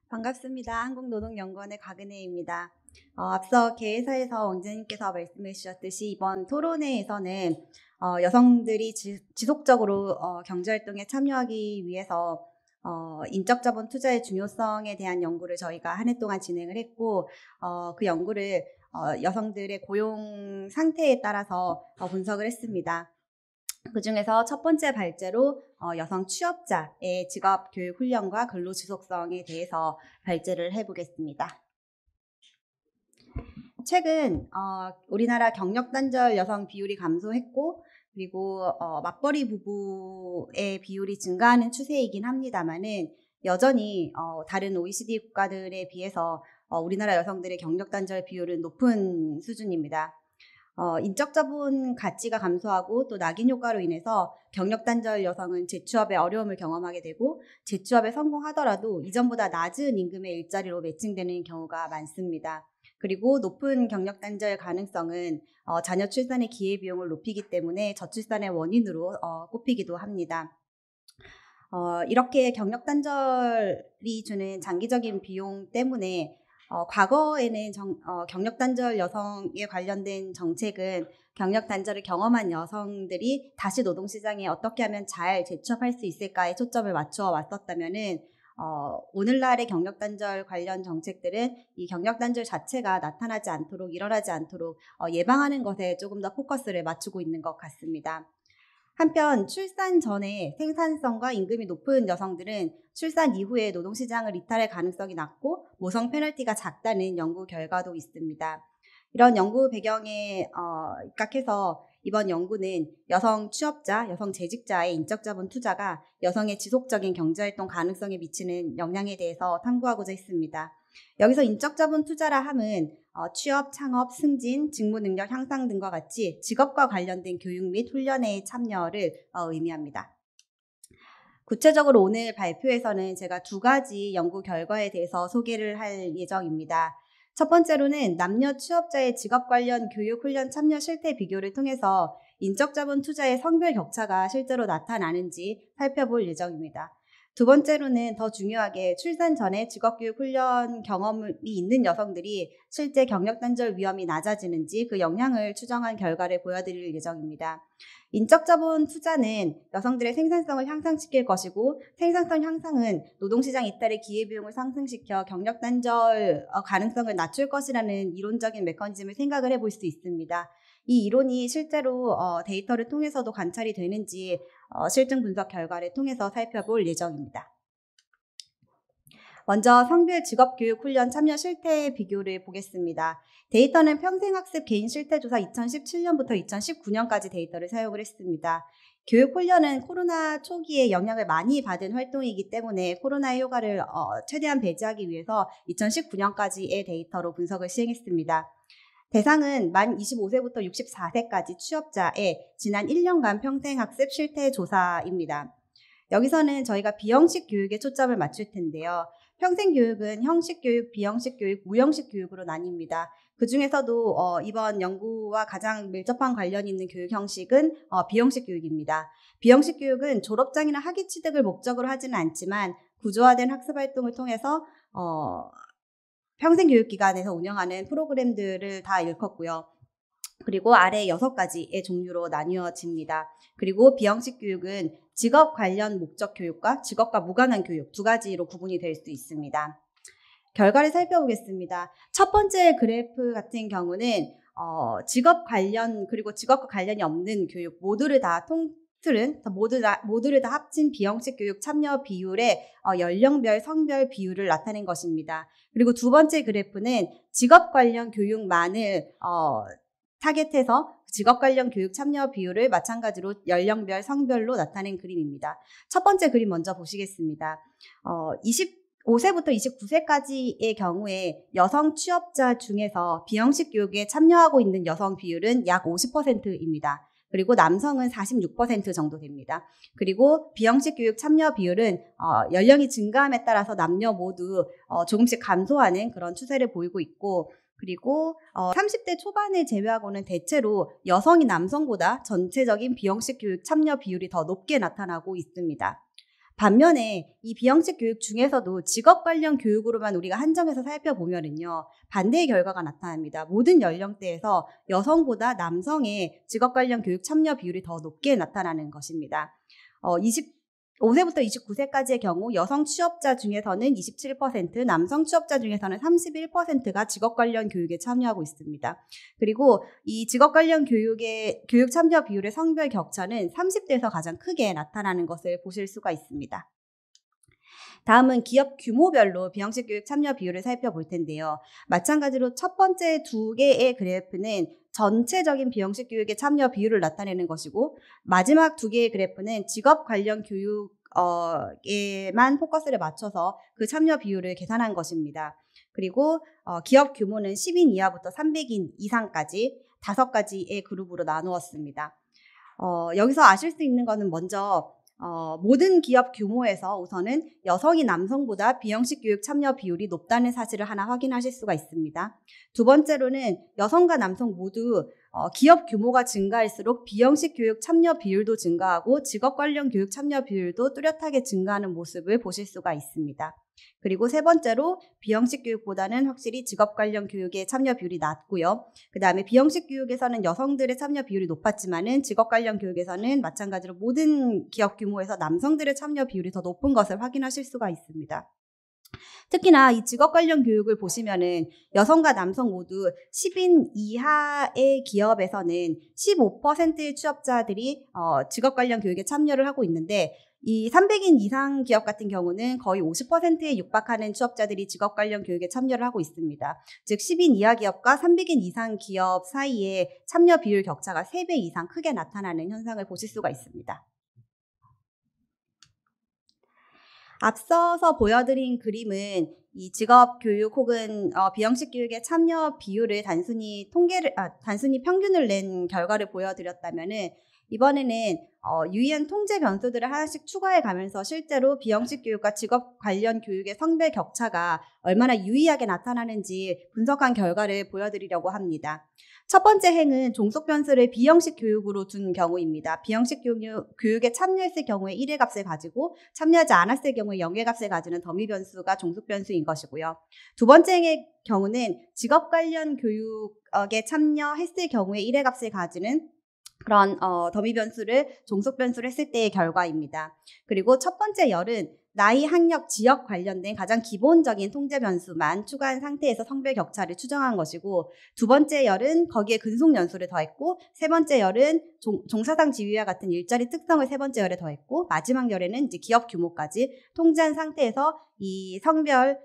반갑습니다. 한국노동연구원의 곽은혜입니다. 앞서 개회사에서 왕자님께서 말씀해 주셨듯이 이번 토론회에서는 여성들이 지속적으로 경제활동에 참여하기 위해서 인적자본 투자의 중요성에 대한 연구를 저희가 한 해 동안 진행을 했고 그 연구를 여성들의 고용 상태에 따라서 분석을 했습니다. 그 중에서 첫 번째 발제로 여성 취업자의 직업 교육 훈련과 근로 지속성에 대해서 발제를 해보겠습니다. 최근 우리나라 경력 단절 여성 비율이 감소했고 그리고 맞벌이 부부의 비율이 증가하는 추세이긴 합니다만은 여전히 다른 OECD 국가들에 비해서 우리나라 여성들의 경력 단절 비율은 높은 수준입니다. 인적 자본 가치가 감소하고 또 낙인 효과로 인해서 경력 단절 여성은 재취업에 어려움을 경험하게 되고 재취업에 성공하더라도 이전보다 낮은 임금의 일자리로 매칭되는 경우가 많습니다. 그리고 높은 경력 단절 가능성은 자녀 출산의 기회비용을 높이기 때문에 저출산의 원인으로 꼽히기도 합니다. 이렇게 경력 단절이 주는 장기적인 비용 때문에 과거에는 경력 단절 여성에 관련된 정책은 경력 단절을 경험한 여성들이 다시 노동시장에 어떻게 하면 잘 재취업할 수 있을까에 초점을 맞추어 왔었다면은 오늘날의 경력 단절 관련 정책들은 이 경력 단절 자체가 나타나지 않도록 일어나지 않도록 예방하는 것에 조금 더 포커스를 맞추고 있는 것 같습니다. 한편 출산 전에 생산성과 임금이 높은 여성들은 출산 이후에 노동시장을 이탈할 가능성이 낮고 모성 페널티가 작다는 연구 결과도 있습니다. 이런 연구 배경에 입각해서 이번 연구는 여성 취업자, 여성 재직자의 인적자본 투자가 여성의 지속적인 경제활동 가능성에 미치는 영향에 대해서 탐구하고자 했습니다. 여기서 인적자본 투자라 함은 취업, 창업, 승진, 직무 능력 향상 등과 같이 직업과 관련된 교육 및 훈련에 참여를 의미합니다. 구체적으로 오늘 발표에서는 제가 두 가지 연구 결과에 대해서 소개를 할 예정입니다. 첫 번째로는 남녀 취업자의 직업 관련 교육 훈련 참여 실태 비교를 통해서 인적자본 투자의 성별 격차가 실제로 나타나는지 살펴볼 예정입니다. 두 번째로는 더 중요하게 출산 전에 직업교육 훈련 경험이 있는 여성들이 실제 경력 단절 위험이 낮아지는지 그 영향을 추정한 결과를 보여드릴 예정입니다. 인적자본 투자는 여성들의 생산성을 향상시킬 것이고 생산성 향상은 노동시장 이탈의 기회비용을 상승시켜 경력 단절 가능성을 낮출 것이라는 이론적인 메커니즘을 생각을 해볼 수 있습니다. 이 이론이 실제로 데이터를 통해서도 관찰이 되는지 실증 분석 결과를 통해서 살펴볼 예정입니다. 먼저 성별 직업교육 훈련 참여 실태 비교를 보겠습니다. 데이터는 평생학습 개인 실태조사 2017년부터 2019년까지 데이터를 사용을 했습니다. 교육 훈련은 코로나 초기에 영향을 많이 받은 활동이기 때문에 코로나의 효과를 최대한 배제하기 위해서 2019년까지의 데이터로 분석을 시행했습니다. 대상은 만 25세부터 64세까지 취업자의 지난 1년간 평생학습 실태조사입니다. 여기서는 저희가 비형식 교육에 초점을 맞출 텐데요. 평생교육은 형식교육, 비형식교육, 무형식 교육으로 나뉩니다. 그 중에서도 이번 연구와 가장 밀접한 관련이 있는 교육 형식은 비형식 교육입니다. 비형식 교육은 졸업장이나 학위 취득을 목적으로 하지는 않지만 구조화된 학습활동을 통해서 평생교육기관에서 운영하는 프로그램들을 다 일컫고요. 그리고 아래 6가지의 종류로 나뉘어집니다. 그리고 비형식 교육은 직업 관련 목적 교육과 직업과 무관한 교육 두 가지로 구분이 될 수 있습니다. 결과를 살펴보겠습니다. 첫 번째 그래프 같은 경우는 직업 관련 그리고 직업과 관련이 없는 교육 모두를 다 모두를 다 합친 비형식 교육 참여 비율의 연령별, 성별 비율을 나타낸 것입니다. 그리고 두 번째 그래프는 직업 관련 교육만을 타겟해서 직업 관련 교육 참여 비율을 마찬가지로 연령별, 성별로 나타낸 그림입니다. 첫 번째 그림 먼저 보시겠습니다. 25세부터 29세까지의 경우에 여성 취업자 중에서 비형식 교육에 참여하고 있는 여성 비율은 약 50%입니다. 그리고 남성은 46% 정도 됩니다. 그리고 비형식 교육 참여 비율은 연령이 증가함에 따라서 남녀 모두 조금씩 감소하는 그런 추세를 보이고 있고 그리고 30대 초반을 제외하고는 대체로 여성이 남성보다 전체적인 비형식 교육 참여 비율이 더 높게 나타나고 있습니다. 반면에 이 비형식 교육 중에서도 직업 관련 교육으로만 우리가 한정해서 살펴보면은요, 반대의 결과가 나타납니다. 모든 연령대에서 여성보다 남성의 직업 관련 교육 참여 비율이 더 높게 나타나는 것입니다. 25세부터 29세까지의 경우 여성 취업자 중에서는 27%, 남성 취업자 중에서는 31%가 직업 관련 교육에 참여하고 있습니다. 그리고 이 직업 관련 교육 참여 비율의 성별 격차는 30대에서 가장 크게 나타나는 것을 보실 수가 있습니다. 다음은 기업 규모별로 비형식 교육 참여 비율을 살펴볼 텐데요. 마찬가지로 첫 번째 두 개의 그래프는 전체적인 비형식 교육의 참여 비율을 나타내는 것이고, 마지막 두 개의 그래프는 직업 관련 교육에만 포커스를 맞춰서 그 참여 비율을 계산한 것입니다. 그리고 기업 규모는 10인 이하부터 300인 이상까지 5가지의 그룹으로 나누었습니다. 여기서 아실 수 있는 것은 먼저 모든 기업 규모에서 우선은 여성이 남성보다 비형식 교육 참여 비율이 높다는 사실을 하나 확인하실 수가 있습니다. 두 번째로는 여성과 남성 모두 기업 규모가 증가할수록 비형식 교육 참여 비율도 증가하고 직업 관련 교육 참여 비율도 뚜렷하게 증가하는 모습을 보실 수가 있습니다. 그리고 세 번째로 비형식 교육보다는 확실히 직업 관련 교육의 참여 비율이 낮고요. 그 다음에 비형식 교육에서는 여성들의 참여 비율이 높았지만은 직업 관련 교육에서는 마찬가지로 모든 기업 규모에서 남성들의 참여 비율이 더 높은 것을 확인하실 수가 있습니다. 특히나 이 직업 관련 교육을 보시면은 여성과 남성 모두 10인 이하의 기업에서는 15%의 취업자들이 직업 관련 교육에 참여를 하고 있는데, 이 300인 이상 기업 같은 경우는 거의 50%에 육박하는 취업자들이 직업 관련 교육에 참여를 하고 있습니다. 즉 10인 이하 기업과 300인 이상 기업 사이에 참여 비율 격차가 3배 이상 크게 나타나는 현상을 보실 수가 있습니다. 앞서서 보여드린 그림은 이 직업 교육 혹은 비형식 교육의 참여 비율을 단순히 평균을 낸 결과를 보여드렸다면은, 이번에는 유의한 통제 변수들을 하나씩 추가해 가면서 실제로 비형식 교육과 직업 관련 교육의 성별 격차가 얼마나 유의하게 나타나는지 분석한 결과를 보여드리려고 합니다. 첫 번째 행은 종속 변수를 비형식 교육으로 둔 경우입니다. 비형식 교육에 참여했을 경우에 1의 값을 가지고 참여하지 않았을 경우에 0의 값을 가지는 더미 변수가 종속 변수인 것이고요. 두 번째 행의 경우는 직업 관련 교육에 참여했을 경우에 1의 값을 가지는 그런 더미 변수를 종속 변수를 했을 때의 결과입니다. 그리고 첫 번째 열은 나이, 학력, 지역 관련된 가장 기본적인 통제 변수만 추가한 상태에서 성별 격차를 추정한 것이고, 두 번째 열은 거기에 근속 연수를 더했고, 세 번째 열은 종사상 지위와 같은 일자리 특성을 세 번째 열에 더했고, 마지막 열에는 이제 기업 규모까지 통제한 상태에서 이 성별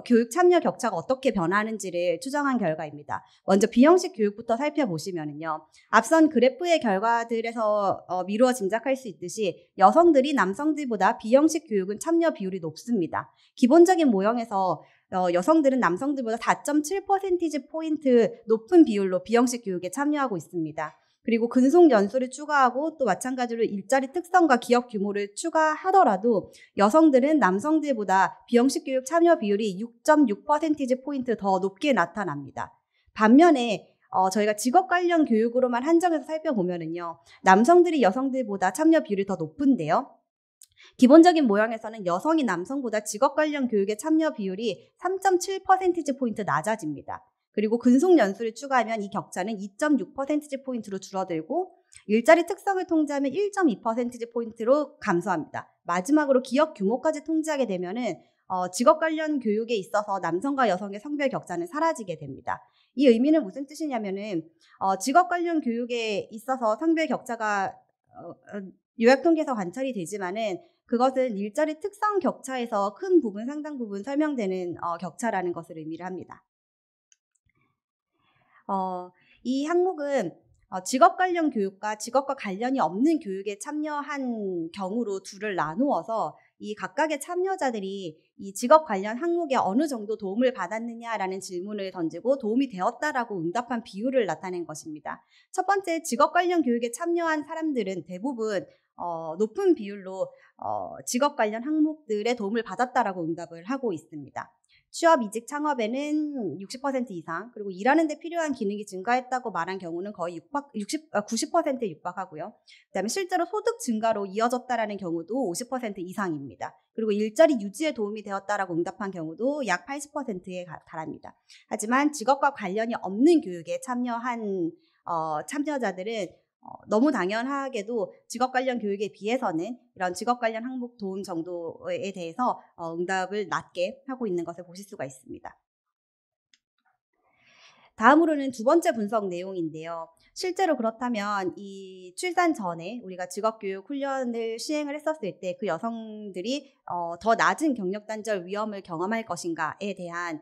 교육 참여 격차가 어떻게 변하는지를 추정한 결과입니다. 먼저 비형식 교육부터 살펴보시면요. 앞선 그래프의 결과들에서 미루어 짐작할 수 있듯이 여성들이 남성들보다 비형식 교육은 참여 비율이 높습니다. 기본적인 모형에서 여성들은 남성들보다 4.7%포인트 높은 비율로 비형식 교육에 참여하고 있습니다. 그리고 근속 연수를 추가하고 또 마찬가지로 일자리 특성과 기업 규모를 추가하더라도 여성들은 남성들보다 비형식 교육 참여 비율이 6.6%포인트 더 높게 나타납니다. 반면에 저희가 직업 관련 교육으로만 한정해서 살펴보면은요, 남성들이 여성들보다 참여 비율이 더 높은데요. 기본적인 모형에서는 여성이 남성보다 직업 관련 교육의 참여 비율이 3.7%포인트 낮아집니다. 그리고 근속 연수를 추가하면 이 격차는 2.6%포인트로 줄어들고, 일자리 특성을 통제하면 1.2%포인트로 감소합니다. 마지막으로 기업 규모까지 통제하게 되면은 직업 관련 교육에 있어서 남성과 여성의 성별 격차는 사라지게 됩니다. 이 의미는 무슨 뜻이냐면은 직업 관련 교육에 있어서 성별 격차가 요약 통계에서 관찰이 되지만은 그것은 일자리 특성 격차에서 큰 부분, 상당 부분 설명되는 격차라는 것을 의미를 합니다. 이 항목은 직업 관련 교육과 직업과 관련이 없는 교육에 참여한 경우로 둘을 나누어서 이 각각의 참여자들이 이 직업 관련 항목에 어느 정도 도움을 받았느냐라는 질문을 던지고 도움이 되었다라고 응답한 비율을 나타낸 것입니다. 첫 번째, 직업 관련 교육에 참여한 사람들은 대부분 높은 비율로 직업 관련 항목들의 도움을 받았다라고 응답을 하고 있습니다. 취업, 이직, 창업에는 60% 이상, 그리고 일하는 데 필요한 기능이 증가했다고 말한 경우는 거의 90%에 육박하고요. 그다음에 실제로 소득 증가로 이어졌다라는 경우도 50% 이상입니다. 그리고 일자리 유지에 도움이 되었다라고 응답한 경우도 약 80%에 달합니다. 하지만 직업과 관련이 없는 교육에 참여한 참여자들은 너무 당연하게도 직업 관련 교육에 비해서는 이런 직업 관련 항목 도움 정도에 대해서 응답을 낮게 하고 있는 것을 보실 수가 있습니다. 다음으로는 두 번째 분석 내용인데요. 실제로 그렇다면 이 출산 전에 우리가 직업교육 훈련을 시행을 했었을 때 그 여성들이 더 낮은 경력단절 위험을 경험할 것인가에 대한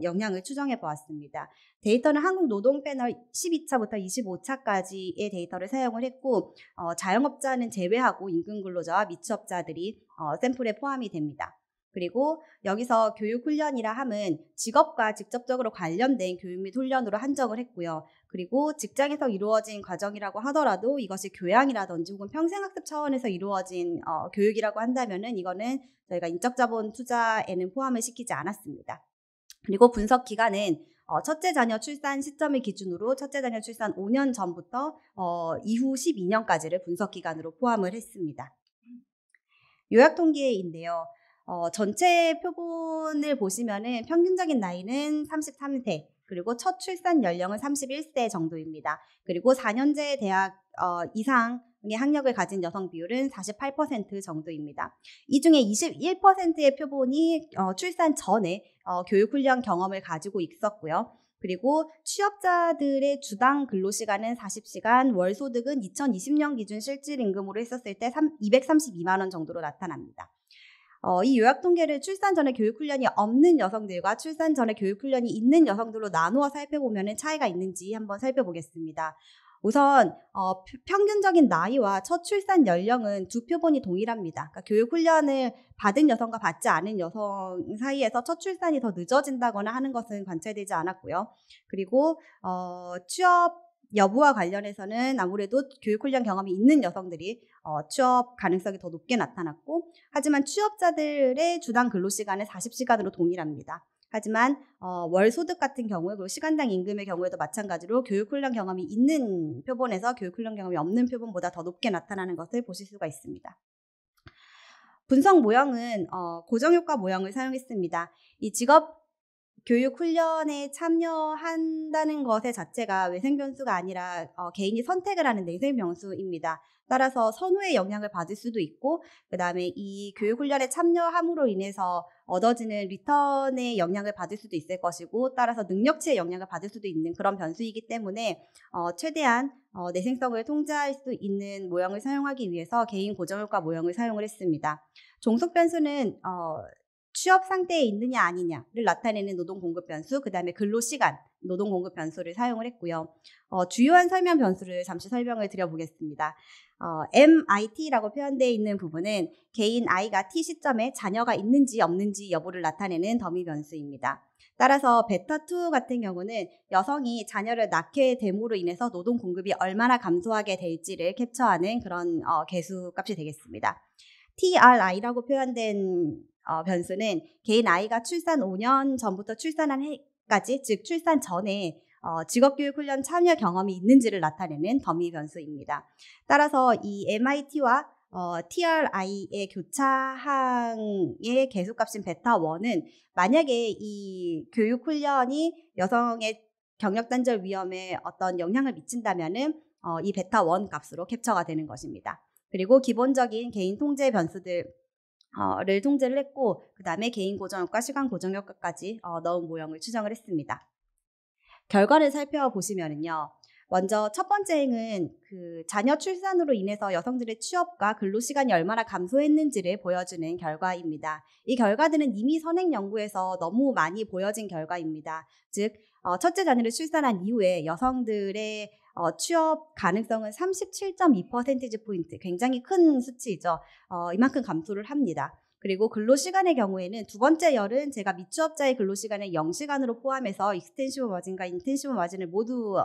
영향을 추정해 보았습니다. 데이터는 한국노동패널 12차부터 25차까지의 데이터를 사용을 했고 자영업자는 제외하고 임금근로자와 미취업자들이 샘플에 포함이 됩니다. 그리고 여기서 교육훈련이라 함은 직업과 직접적으로 관련된 교육 및 훈련으로 한정을 했고요. 그리고 직장에서 이루어진 과정이라고 하더라도 이것이 교양이라든지 혹은 평생학습 차원에서 이루어진 교육이라고 한다면은 이거는 저희가 인적자본 투자에는 포함을 시키지 않았습니다. 그리고 분석 기간은 첫째 자녀 출산 시점을 기준으로 첫째 자녀 출산 5년 전부터 이후 12년까지를 분석 기간으로 포함을 했습니다. 요약 통계인데요. 전체 표본을 보시면은 평균적인 나이는 33세, 그리고 첫 출산 연령은 31세 정도입니다. 그리고 4년제 대학 이상의 학력을 가진 여성 비율은 48% 정도입니다. 이 중에 21%의 표본이 출산 전에 교육훈련 경험을 가지고 있었고요. 그리고 취업자들의 주당 근로시간은 40시간, 월소득은 2020년 기준 실질임금으로 했었을 때 232만 원 정도로 나타납니다. 이 요약 통계를 출산 전에 교육훈련이 없는 여성들과 출산 전에 교육훈련이 있는 여성들로 나누어 살펴보면 차이가 있는지 한번 살펴보겠습니다. 우선 평균적인 나이와 첫 출산 연령은 두 표본이 동일합니다. 그러니까 교육훈련을 받은 여성과 받지 않은 여성 사이에서 첫 출산이 더 늦어진다거나 하는 것은 관찰되지 않았고요. 그리고 취업 여부와 관련해서는 아무래도 교육훈련 경험이 있는 여성들이 취업 가능성이 더 높게 나타났고, 하지만 취업자들의 주당 근로시간은 40시간으로 동일합니다. 하지만 월소득 같은 경우에, 그리고 시간당 임금의 경우에도 마찬가지로 교육훈련 경험이 있는 표본에서 교육훈련 경험이 없는 표본보다 더 높게 나타나는 것을 보실 수가 있습니다. 분석 모형은 고정효과 모형을 사용했습니다. 이 직업 교육 훈련에 참여한다는 것의 자체가 외생 변수가 아니라 개인이 선택을 하는 내생 변수입니다. 따라서 선후의 영향을 받을 수도 있고, 그 다음에 이 교육 훈련에 참여함으로 인해서 얻어지는 리턴의 영향을 받을 수도 있을 것이고, 따라서 능력치의 영향을 받을 수도 있는 그런 변수이기 때문에 최대한 내생성을 통제할 수 있는 모형을 사용하기 위해서 개인 고정효과 모형을 사용을 했습니다. 종속 변수는 취업 상태에 있느냐 아니냐를 나타내는 노동 공급 변수, 그 다음에 근로 시간, 노동 공급 변수를 사용을 했고요. 주요한 설명 변수를 잠시 설명을 드려보겠습니다. MIT라고 표현되어 있는 부분은 개인 I가 T 시점에 자녀가 있는지 없는지 여부를 나타내는 더미 변수입니다. 따라서 베타2 같은 경우는 여성이 자녀를 낳게 됨으로 인해서 노동 공급이 얼마나 감소하게 될지를 캡처하는 그런 개수 값이 되겠습니다. TRI라고 표현된 변수는 개인 I가 출산 5년 전부터 출산한 해까지, 즉 출산 전에 직업교육 훈련 참여 경험이 있는지를 나타내는 더미 변수입니다. 따라서 이 MIT와 TRI의 교차항의 개수값인 베타1은 만약에 이 교육 훈련이 여성의 경력 단절 위험에 어떤 영향을 미친다면은 이 베타1 값으로 캡처가 되는 것입니다. 그리고 기본적인 개인 통제 변수들 를 통제를 했고, 그 다음에 개인 고정효과, 시간 고정효과까지 넣은 모형을 추정을 했습니다. 결과를 살펴보시면은요, 먼저 첫 번째 행은 그 자녀 출산으로 인해서 여성들의 취업과 근로시간이 얼마나 감소했는지를 보여주는 결과입니다. 이 결과들은 이미 선행 연구에서 너무 많이 보여진 결과입니다. 즉, 첫째 자녀를 출산한 이후에 여성들의 취업 가능성은 37.2%포인트, 굉장히 큰 수치이죠. 이만큼 감소를 합니다. 그리고 근로시간의 경우에는 두 번째 열은 제가 미취업자의 근로시간을 0시간으로 포함해서 익스텐시브 마진과 인텐시브 마진을 모두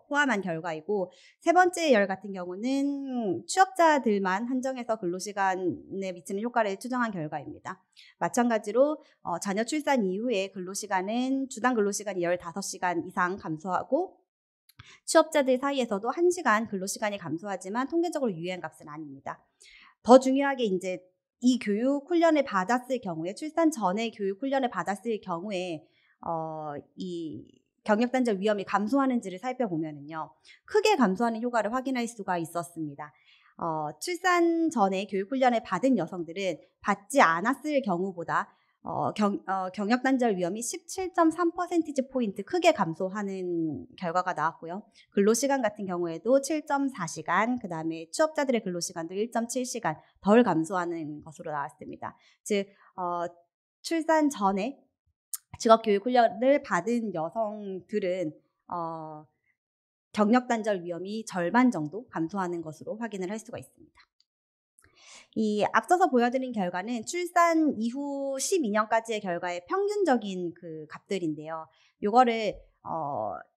포함한 결과이고, 세 번째 열 같은 경우는 취업자들만 한정해서 근로시간에 미치는 효과를 추정한 결과입니다. 마찬가지로 자녀 출산 이후에 근로시간은 주당 근로시간이 15시간 이상 감소하고, 취업자들 사이에서도 1시간 근로시간이 감소하지만 통계적으로 유의한 값은 아닙니다. 더 중요하게 이제 이 교육 훈련을 받았을 경우에, 출산 전에 교육 훈련을 받았을 경우에 이 경력단절 위험이 감소하는지를 살펴보면은요, 크게 감소하는 효과를 확인할 수가 있었습니다. 출산 전에 교육 훈련을 받은 여성들은 받지 않았을 경우보다 경력단절 위험이 17.3%포인트 크게 감소하는 결과가 나왔고요. 근로시간 같은 경우에도 7.4시간, 그 다음에 취업자들의 근로시간도 1.7시간 덜 감소하는 것으로 나왔습니다. 즉, 출산 전에 직업교육훈련을 받은 여성들은 경력단절 위험이 절반 정도 감소하는 것으로 확인을 할 수가 있습니다. 이 앞서서 보여드린 결과는 출산 이후 12년까지의 결과의 평균적인 그 값들인데요. 요거를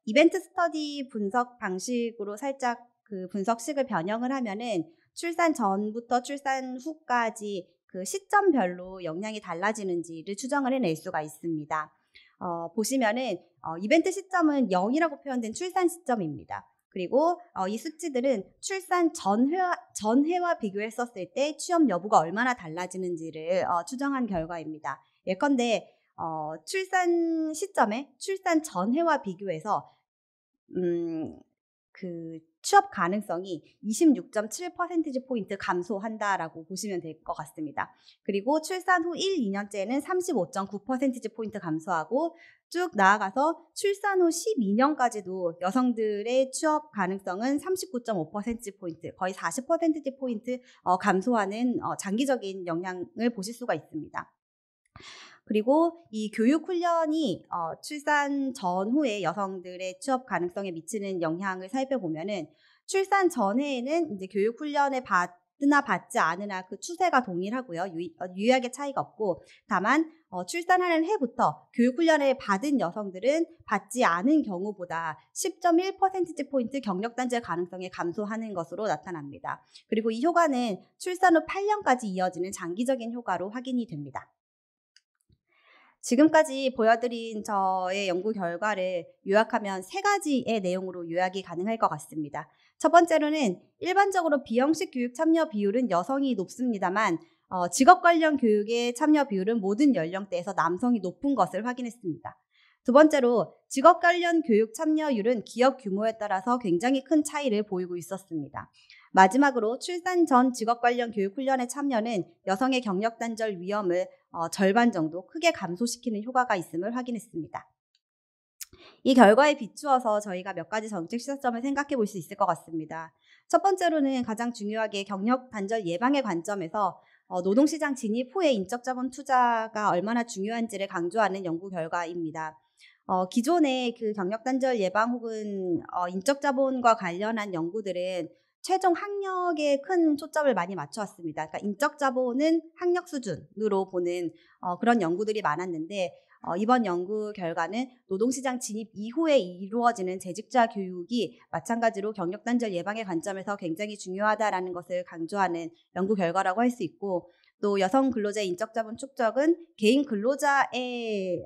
이벤트 스터디 분석 방식으로 살짝 그 분석식을 변형을 하면은 출산 전부터 출산 후까지 그 시점별로 영향이 달라지는지를 추정을 해낼 수가 있습니다. 보시면은 이벤트 시점은 0이라고 표현된 출산 시점입니다. 그리고 이 수치들은 출산 전해와 비교했었을 때 취업 여부가 얼마나 달라지는지를 추정한 결과입니다. 예컨대 출산 시점에 출산 전해와 비교해서 그 취업 가능성이 26.7%포인트 감소한다라고 보시면 될 것 같습니다. 그리고 출산 후 1, 2년째는 35.9%포인트 감소하고, 쭉 나아가서 출산 후 12년까지도 여성들의 취업 가능성은 39.5%포인트, 거의 40%포인트 감소하는 장기적인 영향을 보실 수가 있습니다. 그리고 이 교육 훈련이 출산 전후에 여성들의 취업 가능성에 미치는 영향을 살펴보면은, 출산 전에는 이제 교육 훈련을 받으나 받지 않으나 그 추세가 동일하고요. 유의하게 차이가 없고, 다만 출산하는 해부터 교육 훈련을 받은 여성들은 받지 않은 경우보다 10.1%포인트 경력 단절 가능성이 감소하는 것으로 나타납니다. 그리고 이 효과는 출산 후 8년까지 이어지는 장기적인 효과로 확인이 됩니다. 지금까지 보여드린 저의 연구 결과를 요약하면 세 가지의 내용으로 요약이 가능할 것 같습니다. 첫 번째로는 일반적으로 비형식 교육 참여 비율은 여성이 높습니다만 직업 관련 교육의 참여 비율은 모든 연령대에서 남성이 높은 것을 확인했습니다. 두 번째로 직업 관련 교육 참여율은 기업 규모에 따라서 굉장히 큰 차이를 보이고 있었습니다. 마지막으로 출산 전 직업 관련 교육 훈련의 참여는 여성의 경력 단절 위험을 절반 정도 크게 감소시키는 효과가 있음을 확인했습니다. 이 결과에 비추어서 저희가 몇 가지 정책 시사점을 생각해 볼 수 있을 것 같습니다. 첫 번째로는 가장 중요하게 경력 단절 예방의 관점에서 노동시장 진입 후의 인적 자본 투자가 얼마나 중요한지를 강조하는 연구 결과입니다. 기존의 그 경력 단절 예방 혹은 인적 자본과 관련한 연구들은 최종 학력에 큰 초점을 많이 맞춰왔습니다. 그러니까 인적 자본은 학력 수준으로 보는 그런 연구들이 많았는데, 이번 연구 결과는 노동시장 진입 이후에 이루어지는 재직자 교육이 마찬가지로 경력 단절 예방의 관점에서 굉장히 중요하다라는 것을 강조하는 연구 결과라고 할 수 있고, 또 여성 근로자의 인적 자본 축적은 개인 근로자의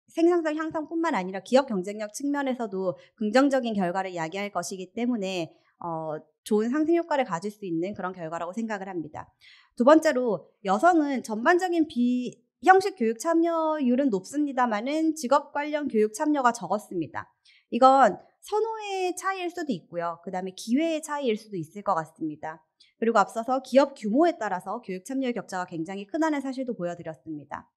생산성 향상뿐만 아니라 기업 경쟁력 측면에서도 긍정적인 결과를 야기할 것이기 때문에 좋은 상승 효과를 가질 수 있는 그런 결과라고 생각을 합니다. 두 번째로 여성은 전반적인 비형식 교육 참여율은 높습니다만은 직업 관련 교육 참여가 적었습니다. 이건 선호의 차이일 수도 있고요. 그 다음에 기회의 차이일 수도 있을 것 같습니다. 그리고 앞서서 기업 규모에 따라서 교육 참여의 격차가 굉장히 크다는 사실도 보여드렸습니다.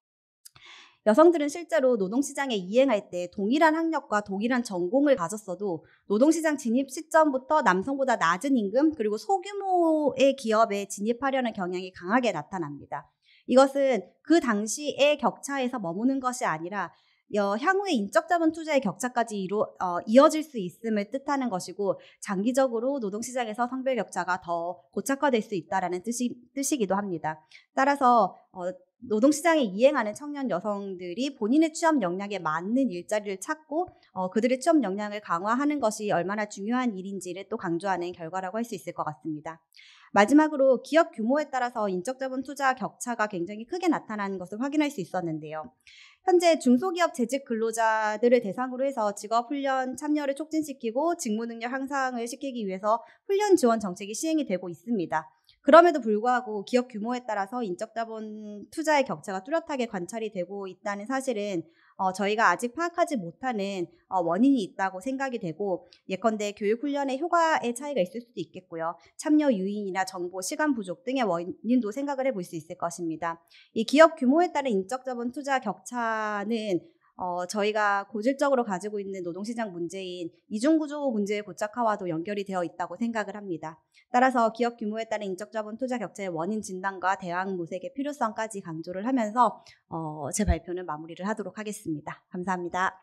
여성들은 실제로 노동시장에 이행할 때 동일한 학력과 동일한 전공을 가졌어도 노동시장 진입 시점부터 남성보다 낮은 임금 그리고 소규모의 기업에 진입하려는 경향이 강하게 나타납니다. 이것은 그 당시의 격차에서 머무는 것이 아니라 향후에 인적 자본 투자의 격차까지 이어질 수 있음을 뜻하는 것이고 장기적으로 노동시장에서 성별 격차가 더 고착화될 수 있다라는 뜻이기도 합니다. 따라서 노동시장에 이행하는 청년 여성들이 본인의 취업 역량에 맞는 일자리를 찾고 그들의 취업 역량을 강화하는 것이 얼마나 중요한 일인지를 또 강조하는 결과라고 할 수 있을 것 같습니다. 마지막으로 기업 규모에 따라서 인적 자본 투자 격차가 굉장히 크게 나타나는 것을 확인할 수 있었는데요. 현재 중소기업 재직 근로자들을 대상으로 해서 직업훈련 참여를 촉진시키고 직무능력 향상을 시키기 위해서 훈련 지원 정책이 시행이 되고 있습니다. 그럼에도 불구하고 기업 규모에 따라서 인적 자본 투자의 격차가 뚜렷하게 관찰이 되고 있다는 사실은 저희가 아직 파악하지 못하는 원인이 있다고 생각이 되고 예컨대 교육훈련의 효과의 차이가 있을 수도 있겠고요. 참여 유인이나 정보, 시간 부족 등의 원인도 생각을 해볼 수 있을 것입니다. 이 기업 규모에 따른 인적 자본 투자 격차는 저희가 고질적으로 가지고 있는 노동시장 문제인 이중구조 문제의 고착화와도 연결이 되어 있다고 생각을 합니다. 따라서 기업 규모에 따른 인적 자본 투자 격차의 원인 진단과 대응 모색의 필요성까지 강조를 하면서 제 발표는 마무리를 하도록 하겠습니다. 감사합니다.